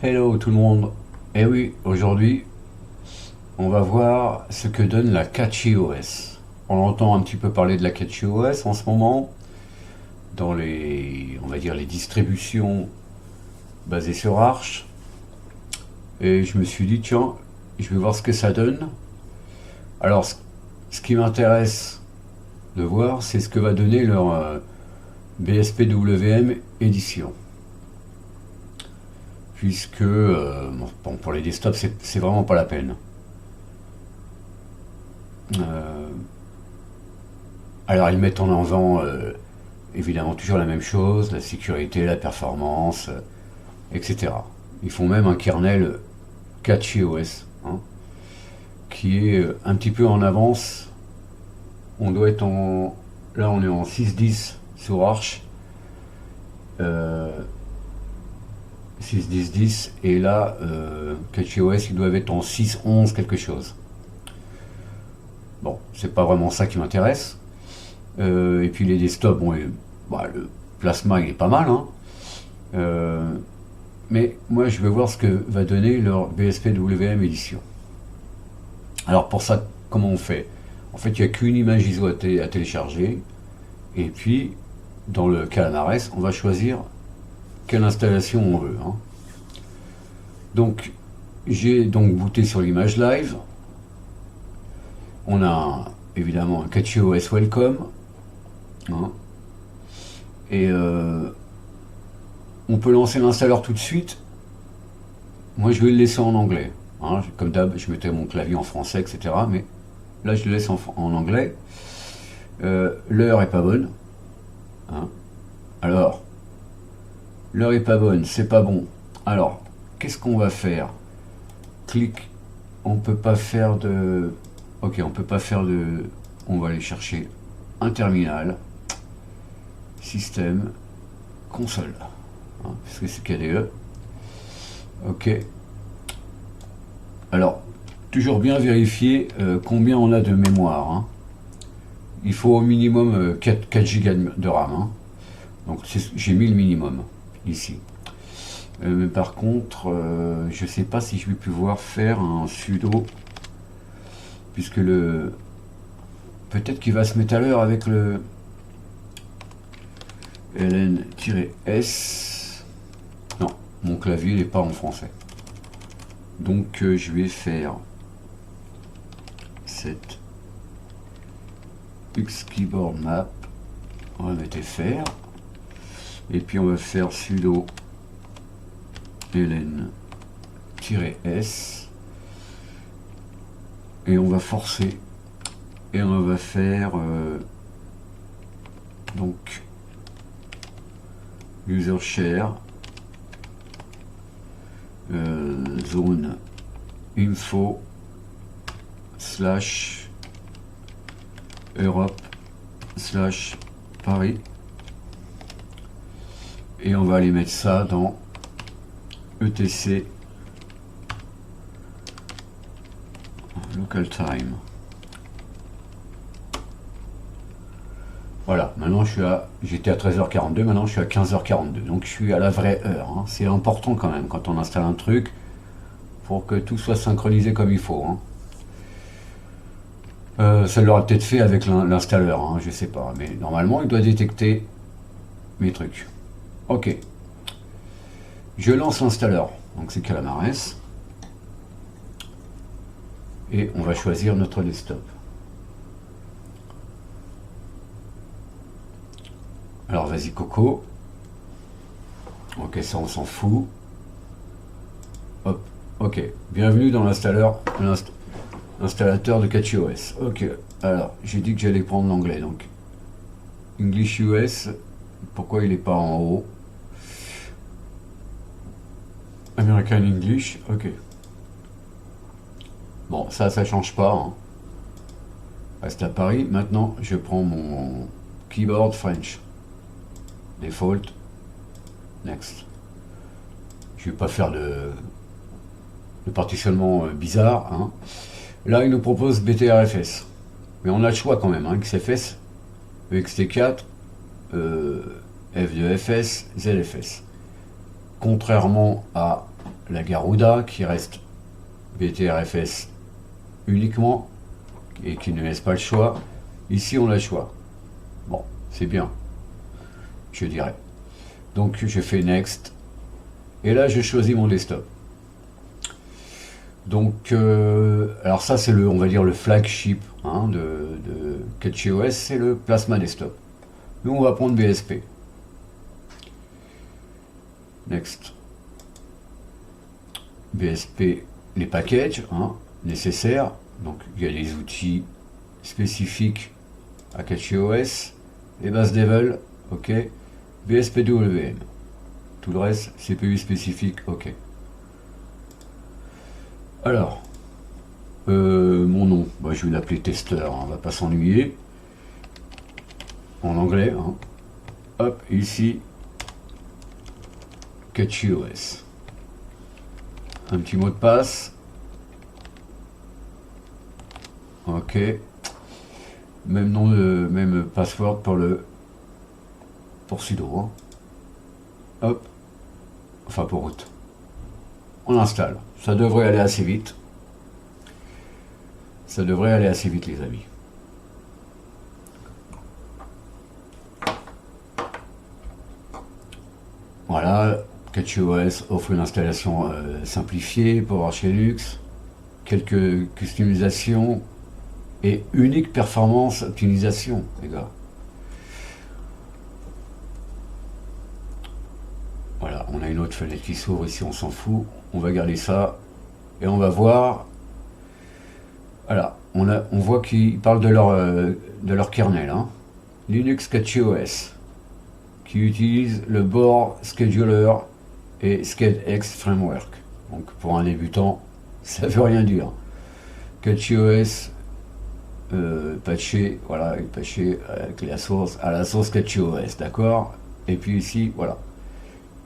Hello tout le monde. Eh oui, aujourd'hui, on va voir ce que donne la CatchyOS. On entend un petit peu parler de la CatchyOS en ce moment dans on va dire les distributions basées sur Arch. Et je me suis dit, tiens, je vais voir ce que ça donne. Alors, ce qui m'intéresse de voir, c'est ce que va donner leur BSPWM édition. Puisque, bon, pour les desktops, c'est vraiment pas la peine. Euh, alors ils mettent en avant évidemment toujours la même chose, la sécurité, la performance, etc. Ils font même un kernel CatchyOS, hein, qui est un petit peu en avance. On doit être en... Là on est en 6.10 sur Arch. Euh, 6.10.10 et là CatchyOS ils doivent être en 6.11 quelque chose. Bon, c'est pas vraiment ça qui m'intéresse. Et puis les desktops, bon, le plasma il est pas mal, hein. Mais moi je vais voir ce que va donner leur BSPWM édition. Alors pour ça, comment on fait? En fait, il n'y a qu'une image ISO à télécharger. Et puis, dans le calamares, on va choisir quelle installation on veut, hein. Donc, j'ai donc booté sur l'image live. On a évidemment un CatchyOS Welcome, hein. Et on peut lancer l'installeur tout de suite. Moi, je vais le laisser en anglais, hein. Comme d'hab, je mettais mon clavier en français, etc. Mais là, je le laisse en anglais. L'heure est pas bonne, hein. Alors, l'heure est pas bonne, c'est pas bon. Alors, qu'est-ce qu'on va faire? Clic. On peut pas faire de... Ok, on peut pas faire de... On va aller chercher un terminal. Système. Console. Hein, puisque c'est KDE. Ok. Alors, toujours bien vérifier combien on a de mémoire, hein. Il faut au minimum 4 Go de RAM, hein. Donc j'ai mis le minimum ici. Mais par contre, je ne sais pas si je vais pouvoir faire un sudo, puisque le... Peut-être qu'il va se mettre à l'heure avec le ln-s. Non, mon clavier n'est pas en français. Donc je vais faire cette xkeyboardmap. On va mettre fr. Et puis on va faire sudo ln-s. Et on va forcer. Et on va faire donc user share zone info slash Europe slash Paris, et on va aller mettre ça dans etc local time. Voilà, maintenant j'étais à 13h42, maintenant je suis à 15h42, donc je suis à la vraie heure, hein. C'est important quand même quand on installe un truc pour que tout soit synchronisé comme il faut, hein. Ça l'aura peut-être fait avec l'installeur, hein, je sais pas, mais normalement il doit détecter mes trucs. Ok, je lance l'installeur, donc c'est calamares, et on va choisir notre desktop. Alors vas-y Coco. Ok, ça on s'en fout. Hop, ok. Bienvenue dans l'installateur de CatchyOS. Ok, alors j'ai dit que j'allais prendre l'anglais, donc English US. Pourquoi il n'est pas en haut? American English, ok. Bon, ça change pas, hein. Reste à Paris. Maintenant, je prends mon keyboard French. Default. Next. Je vais pas faire de partitionnement bizarre, hein. Là, il nous propose BTRFS. Mais on a le choix quand même, hein. XFS, EXT4, F2FS, ZFS. Contrairement à la Garuda qui reste BTRFS uniquement et qui ne laisse pas le choix. Ici on a le choix. Bon, c'est bien, je dirais. Donc je fais Next et là je choisis mon desktop. Donc alors ça c'est le, on va dire le flagship hein, de CatchyOS, c'est le Plasma Desktop. Nous on va prendre BSP. Next. BSP, les packages hein, nécessaires. Donc il y a des outils spécifiques à CatchyOS, les bases Devel, ok. BSPWM. Tout le reste, CPU spécifique, ok. Alors, mon nom, bah, je vais l'appeler testeur, hein, on va pas s'ennuyer. En anglais, hein. Hop, ici, CatchyOS. Un petit mot de passe. Ok. Même nom de, même password pour sudo. Hein. Hop. Enfin pour route. On installe. Ça devrait aller assez vite. Ça devrait aller assez vite les amis. Voilà, CatchyOS offre une installation simplifiée pour PowerShell Linux, quelques customisations et unique performance optimisation, les gars. Voilà, on a une autre fenêtre qui s'ouvre ici, on s'en fout. On va garder ça et on va voir. Voilà, on voit qu'ils parlent de leur kernel, hein. Linux CatchyOS, qui utilise le Board Scheduler et ScaleX Framework. Donc pour un débutant, ça veut rien dire. CatchyOS patché, voilà, patché avec la source à la source CatchyOS, d'accord. Et puis ici, voilà,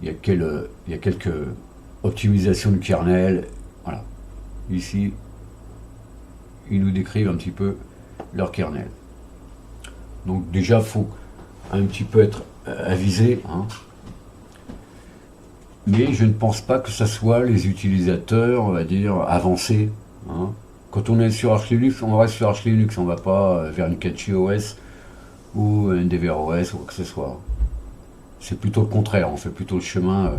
il y a quelques optimisations du kernel, voilà. Ici, ils nous décrivent un petit peu leur kernel. Donc déjà, faut un petit peu être avisé, hein. Mais je ne pense pas que ce soit les utilisateurs, on va dire, avancés, hein. Quand on est sur Arch Linux, on reste sur Arch Linux, on va pas vers une CatchyOS ou un DVROS ou quoi que ce soit. C'est plutôt le contraire, on fait plutôt le chemin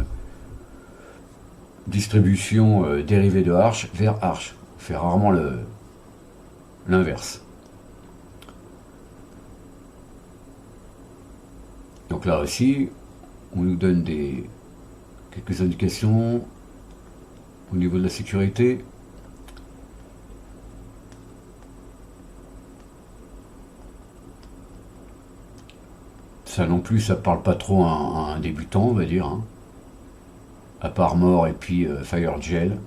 distribution dérivée de Arch vers Arch. On fait rarement l'inverse. Donc là aussi, on nous donne quelques indications au niveau de la sécurité. Ça non plus, ça parle pas trop à un débutant, on va dire, hein. À part More et puis FireGel.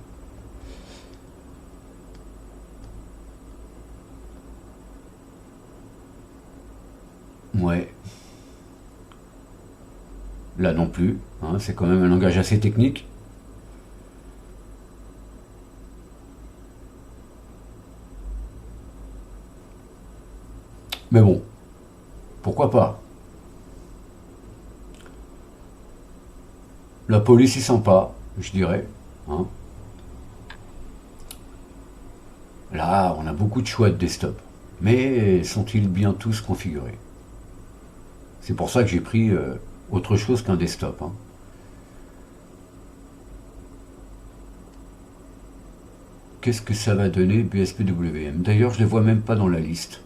Ouais. Là non plus, hein, c'est quand même un langage assez technique. Mais bon, pourquoi pas. La police est sympa, je dirais, hein. Là, on a beaucoup de choix de desktop. Mais sont-ils bien tous configurés? C'est pour ça que j'ai pris autre chose qu'un desktop, hein. Qu'est-ce que ça va donner BSPWM? D'ailleurs, je ne les vois même pas dans la liste.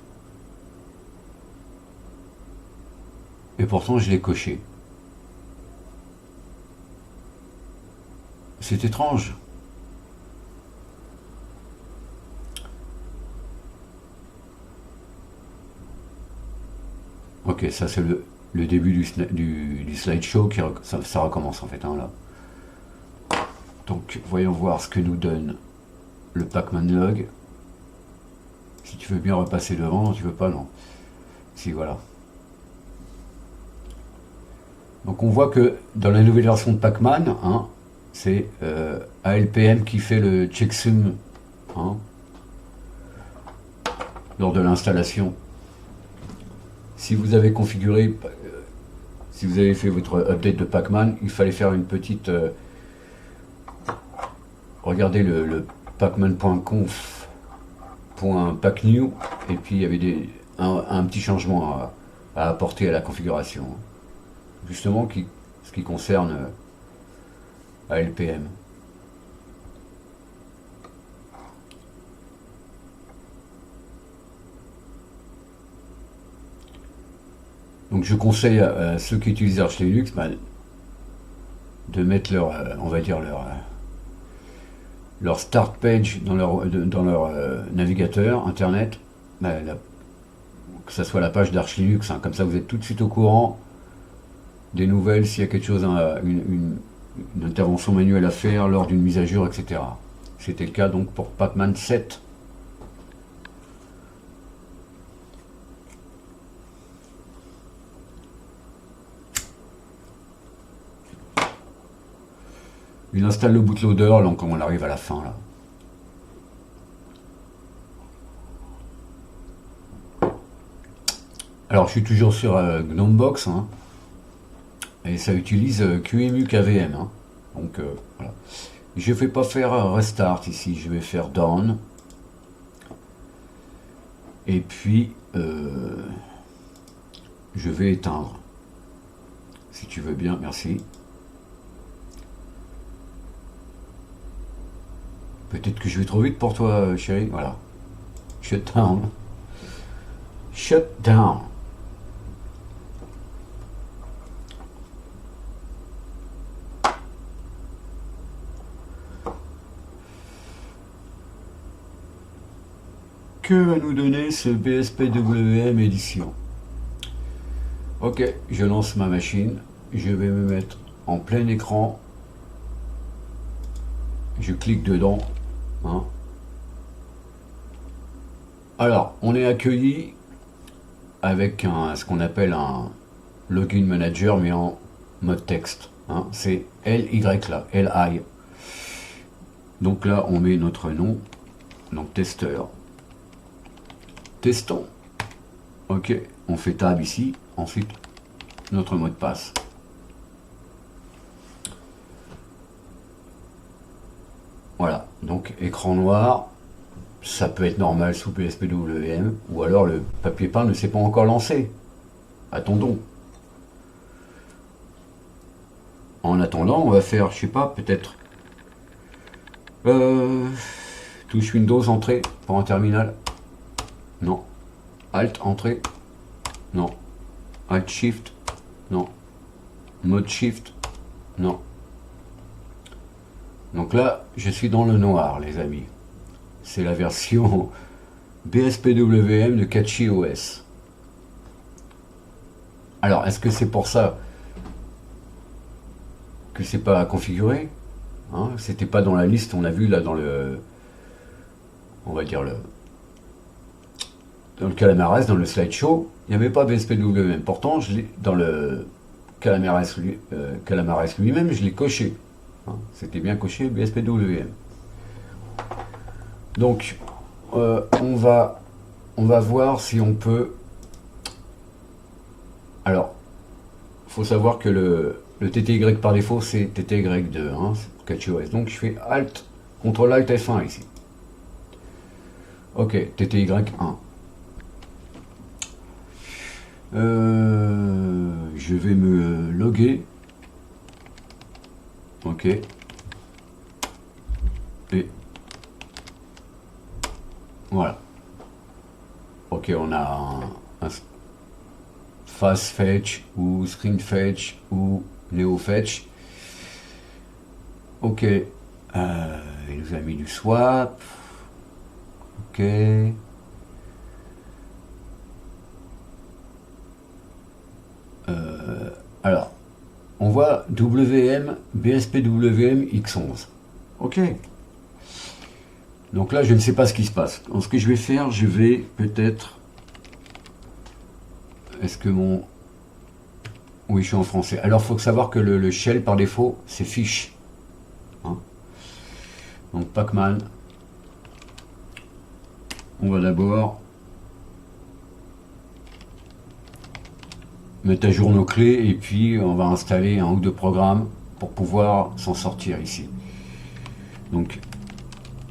Et pourtant, je l'ai coché. C'est étrange. Ok, ça c'est le début du slideshow, ça recommence en fait, hein, là. Donc voyons voir ce que nous donne le Pacman log. Si tu veux bien repasser devant, tu veux pas, non. Si, voilà. Donc on voit que dans la nouvelle version de Pacman, hein, c'est ALPM qui fait le checksum, hein, lors de l'installation. Si vous avez configuré, si vous avez fait votre update de Pacman, il fallait faire une petite regardez le pacman.conf.pacnew, et puis il y avait un petit changement à apporter à la configuration. Justement, ce qui concerne ALPM. Donc je conseille à ceux qui utilisent Arch Linux de mettre leur, on va dire leur start page dans leur navigateur internet, que ça soit la page d'Arch Linux, hein, comme ça vous êtes tout de suite au courant des nouvelles, s'il y a quelque chose, une intervention manuelle à faire lors d'une mise à jour, etc. C'était le cas donc pour Pacman 7. Il installe le bootloader, là, quand on arrive à la fin, là. Alors, je suis toujours sur Gnomebox, hein, et ça utilise QEMU KVM. Hein. Donc, voilà. Je ne vais pas faire restart ici, je vais faire down. Et puis, je vais éteindre. Si tu veux bien, merci. Peut-être que je vais trop vite pour toi, chérie. Voilà. Shut down. Shut down. Que va nous donner ce BSPWM édition? Ok, je lance ma machine. Je vais me mettre en plein écran. Je clique dedans. Hein. Alors, on est accueilli avec ce qu'on appelle un login manager, mais en mode texte. Hein. C'est LY là, LI. Donc là, on met notre nom, donc testeur. Testons. Ok, on fait tab ici. Ensuite, notre mot de passe. Voilà, donc écran noir, ça peut être normal sous BSPWM, ou alors le papier peint ne s'est pas encore lancé. Attendons. En attendant, on va faire, je sais pas, peut-être touche Windows, entrée pour un terminal. Non. Alt, entrée. Non. Alt, Shift. Non. Mode Shift. Non. Donc là, je suis dans le noir, les amis. C'est la version BSPWM de CatchyOS. Alors, est-ce que c'est pour ça que c'est pas configuré, hein? C'était pas dans la liste, on a vu là dans le, on va dire dans le Calamares, dans le slideshow, il n'y avait pas BSPWM. Pourtant, dans le Calamares lui-même, je l'ai coché. Hein, c'était bien coché BSPWM. Donc, on va voir si on peut. Alors, il faut savoir que le TTY par défaut, c'est TTY2, hein, CatchyOS. Donc, je fais Alt, CTRL Alt F1 ici. Ok, TTY1. Je vais me loguer. Ok. Et voilà. Ok, on a un fast fetch ou screen fetch ou neo fetch. Ok. Il nous a mis du swap. Ok. Alors, on voit WM, BSPWM X11. Ok. Donc là, je ne sais pas ce qui se passe. Donc, ce que je vais faire, je vais peut-être... Est-ce que mon... Oui, je suis en français. Alors, il faut savoir que le shell, par défaut, c'est fish. Hein, donc, Pacman. On va d'abord mettre à jour nos clés et puis on va installer un ou deux programmes pour pouvoir s'en sortir ici. Donc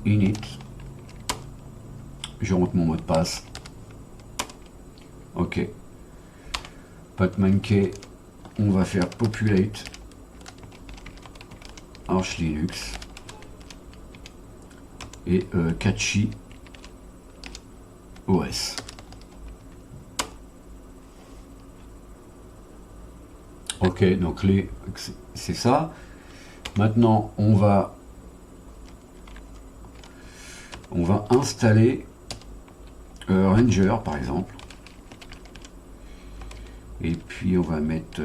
init, je rentre mon mot de passe. Ok. Patmank, on va faire populate Arch Linux et Catchy OS. Ok, donc c'est ça. Maintenant, on va installer Ranger par exemple. Et puis on va mettre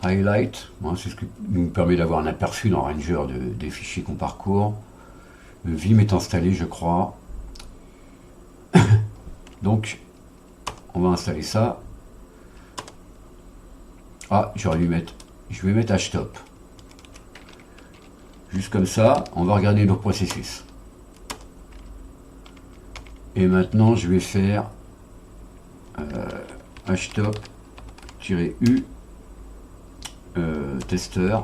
highlight. Bon, c'est ce qui nous permet d'avoir un aperçu dans Ranger des fichiers qu'on parcourt. Le Vim est installé, je crois. Donc, on va installer ça. Ah, je vais mettre htop. Juste comme ça, on va regarder nos processus. Et maintenant, je vais faire htop-u tester.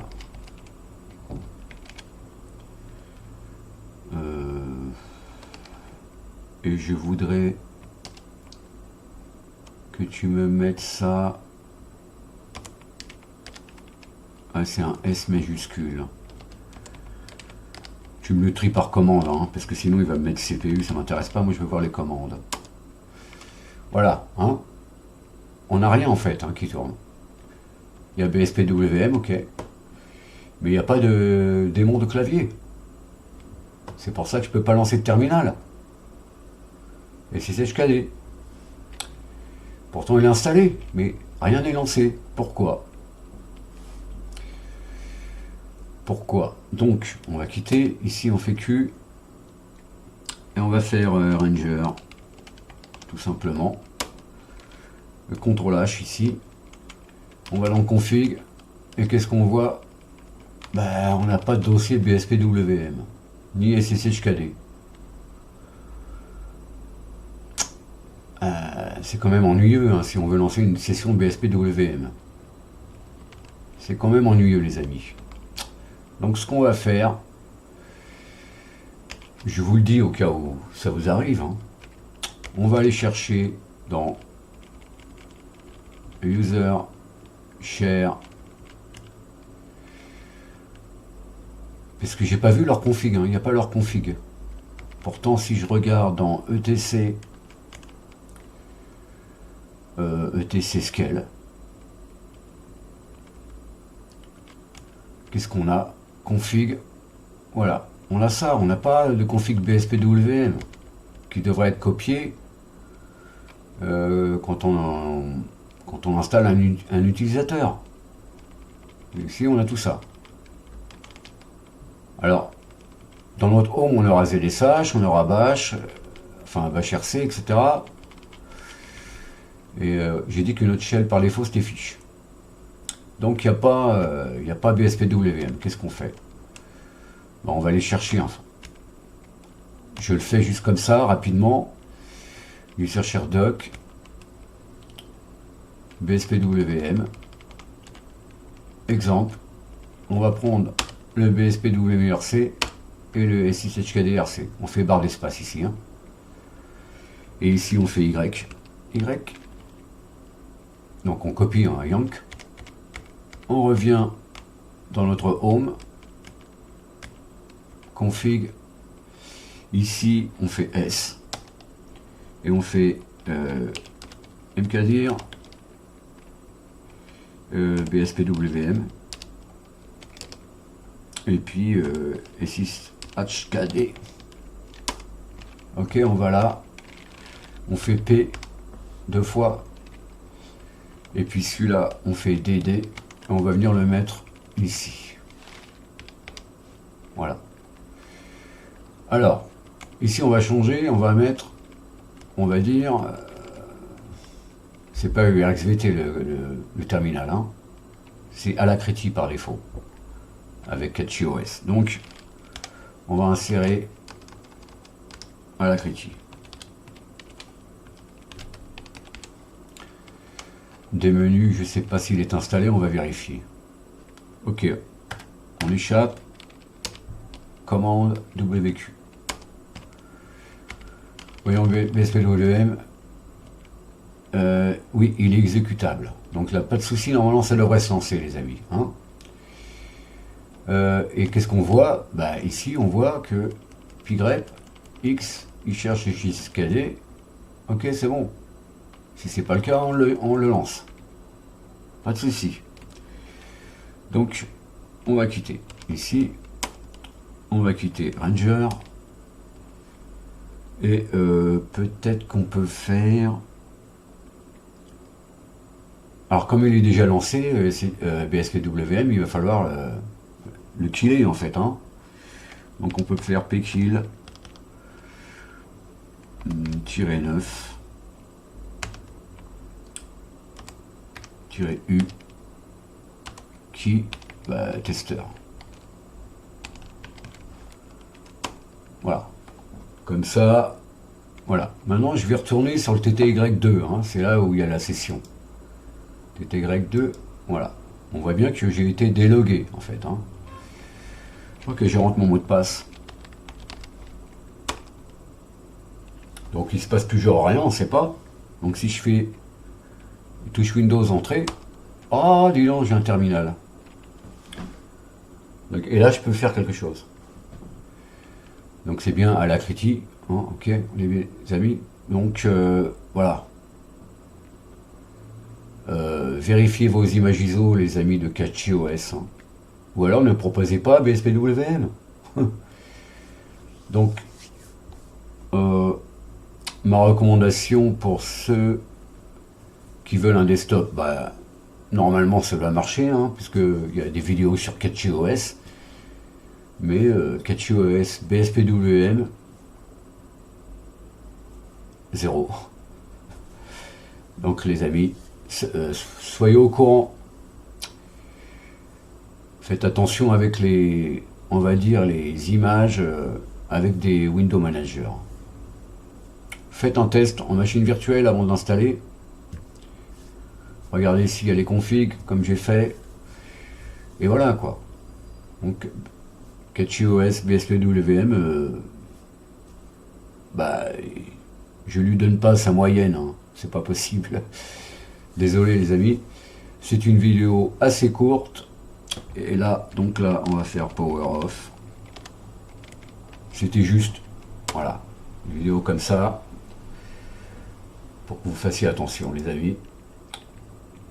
Et je voudrais que tu me mettes ça. Ah, c'est un S majuscule. Tu me le tries par commande, hein, parce que sinon il va me mettre CPU, ça m'intéresse pas, moi je veux voir les commandes. Voilà, hein. On n'a rien en fait hein, qui tourne. Il y a BSPWM, ok. Mais il n'y a pas de démon de clavier. C'est pour ça que je peux pas lancer de terminal. Et SSHKD. Pourtant il est installé, mais rien n'est lancé. Pourquoi? Pourquoi? Donc, on va quitter. Ici, on fait Q. Et on va faire Ranger. Tout simplement. Le CTRL H ici. On va dans config. Et qu'est-ce qu'on voit? Ben, on n'a pas de dossier BSPWM. Ni SSHKD. C'est quand même ennuyeux hein, si on veut lancer une session BSPWM. C'est quand même ennuyeux, les amis. Donc ce qu'on va faire, je vous le dis au cas où ça vous arrive, hein, on va aller chercher dans User Share, parce que j'ai pas vu leur config, hein, il n'y a pas leur config. Pourtant si je regarde dans etc scale, qu'est-ce qu'on a? Config, voilà, on a ça, on n'a pas de config BSPWM qui devrait être copié quand on installe un utilisateur. Ici on a tout ça. Alors dans notre home on aura ZSH, on aura bash, enfin bash RC, etc. Et j'ai dit que notre shell par défaut c'était fiche. Donc il n'y a pas BSPWM. Qu'est-ce qu'on fait? Ben, on va aller chercher un. Je le fais juste comme ça, rapidement. User share doc. BSPWM. Exemple. On va prendre le BSPWM RC et le SSHKD RC. On fait barre d'espace ici. Hein. Et ici on fait Y. Y. Donc on copie un yank. On revient dans notre home, config, ici on fait S, et on fait mkdir, BSPWM, et puis SSHKD. Ok, on va là, on fait P deux fois, et puis celui-là on fait DD. On va venir le mettre ici. Voilà. Alors, ici on va changer, on va mettre, on va dire, c'est pas URXVT le terminal, hein. C'est Alacrity par défaut, avec Catchy OS. Donc, on va insérer Alacrity. des menus, je sais pas s'il est installé, on va vérifier. Ok, on échappe, commande WQ. Voyons BSPWM. Oui, il est exécutable. Donc là, pas de souci, normalement ça devrait se lancer, les amis. Hein. Et qu'est-ce qu'on voit? Bah, ici, on voit que pgrep, X, il cherche JSKD. Ok, c'est bon. Si c'est pas le cas, on le lance. Pas de souci. Donc, on va quitter. Ici, on va quitter Ranger. Et peut-être qu'on peut faire... Alors, comme il est déjà lancé, BSPWM, il va falloir le killer, en fait. Hein. Donc, on peut faire pkill -9 -u qui testeur. Voilà. Comme ça, voilà. Maintenant, je vais retourner sur le TTY2. Hein. C'est là où il y a la session. TTY2, voilà. On voit bien que j'ai été délogué, en fait. Hein. Ok, je rentre mon mot de passe. Donc, il se passe toujours rien, on ne sait pas. Donc, si je fais touche Windows, entrée. Oh, dis donc, j'ai un terminal. Donc, et là, je peux faire quelque chose. Donc, c'est bien à la critique. Hein, ok, les amis. Donc, voilà. Vérifiez vos images ISO, les amis de CatchyOS. Hein. Ou alors, ne proposez pas BSPWM. Donc, ma recommandation pour ceux qui veulent un desktop, bah, normalement ça va marcher, hein, puisqu'il y a des vidéos sur CatchyOS, mais CatchyOS BSPWM 0. Donc les amis, soyez au courant. Faites attention avec les, on va dire, les images avec des Windows Manager. Faites un test en machine virtuelle avant d'installer. Regardez s'il y a les configs, comme j'ai fait. Et voilà quoi. Donc, CatchyOS BSPWM, bah, je lui donne pas sa moyenne. Hein. C'est pas possible. Désolé les amis. C'est une vidéo assez courte. Et là, donc là, on va faire Power Off. C'était juste, voilà, une vidéo comme ça. Pour que vous fassiez attention les amis.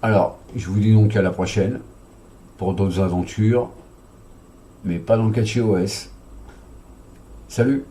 Alors, je vous dis donc à la prochaine pour d'autres aventures, mais pas dans le CatchyOS. Salut!